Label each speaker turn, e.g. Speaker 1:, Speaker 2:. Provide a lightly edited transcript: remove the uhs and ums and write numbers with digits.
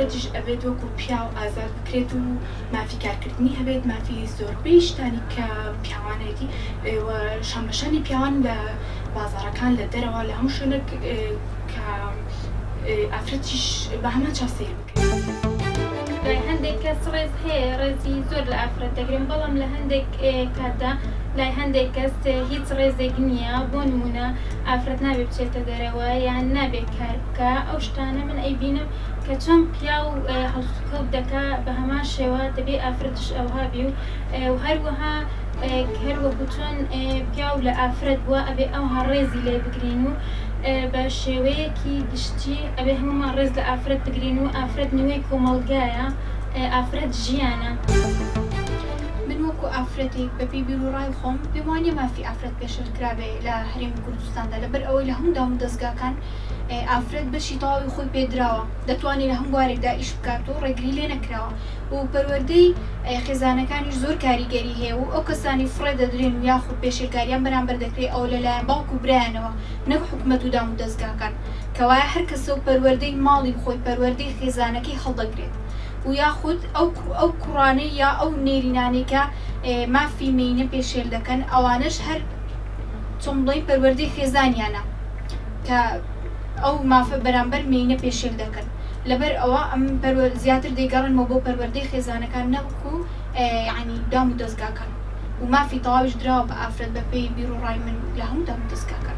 Speaker 1: ئافرەتیش ئەبێت وەکو پیا و ئازاد بکرێت و مافی کارکردنی هەبێت مافی زۆربەی شتانی کە پیاوانێتی شەمەشانی پیاوان لە بازاڕەکان لە دەرەوە لە هەموو شوێنێک کە ئافرەتیش بە هەمان چاسەیر بکرێت.
Speaker 2: هەندێک کەس ڕێز هەیە ڕێزی زۆر لە ئافرەت دەگرن بەڵام لە هەندێک کاتدا لای هەندێک کەس هیچ ڕێزێک نییە بۆ نمونە ئافرەت نابێ بچێتە دەرەوە یان نابێت کار بکە ئەو شتانە من ئەیبینم کە چۆن پیا و هەڵسوکەوت دەکا بە هەمان شێوە دەبێ ئافرەتش ئەوها بی و هەروەها هەروەکو چۆن پیا و لە ئافرەت بووە ئەبێ ئەوها ڕێزی لێ بگرین و بە شێوەیەکی گشتی ئەبێ هەمومان ڕێز لە ئافرەت بگرین و ئافرەت نوێی کۆمەڵگایە ئافرەت ژیانە.
Speaker 3: من وەکو ئافرەتێک بەپێی بیرروڕای خۆم پێم وانییە مافی ئافرەت پێشکرابێ لە هەرێمی کوردستاندا لەبەر ئەوەی لە هەموو دام و دەستگاکان ئافرەت بەشی تەواوی خۆی پێدراوە دەتوانێت لە هەموو بوارێکدا ئیش بکات و ڕێگری لێ نەکراوە و پەروەردەی خێزانەکانیش زۆر کاریگەری هەیە و ئەو کەسانی فڕێ دەدرێن و یاخود پێشێرکاریان بەرامبەر دەکرێت ئەو لەلایەن باوک و برایانەوە نەک حکومەت و دام و دەستگاکان کەوایە هەر کەسە و پەروەردەی ماڵی خۆی پەروەردەی خێزانەکەی هەڵدەگرێت و یاخود ئەو کوڕانەی یا ئەو نێرینانەی کە مافی مینە پێشێل دەکەن ئەوانش هەر چۆمڵی پەروەردەی خێزانیانە کە ئەو مافە بەرامبەر مینە پێشێل دەکەن لەبەر ئەوە ئەم زیاتر دەیگەڕنەوە بۆ پەروەردەی خێزانەکان نەوەکو یعنی دام و دەستگاکان و مافی تەواویش دراوە بە ئافرەت بەپێی بیرروڕای من لە هەموو دام و دەستگاکان.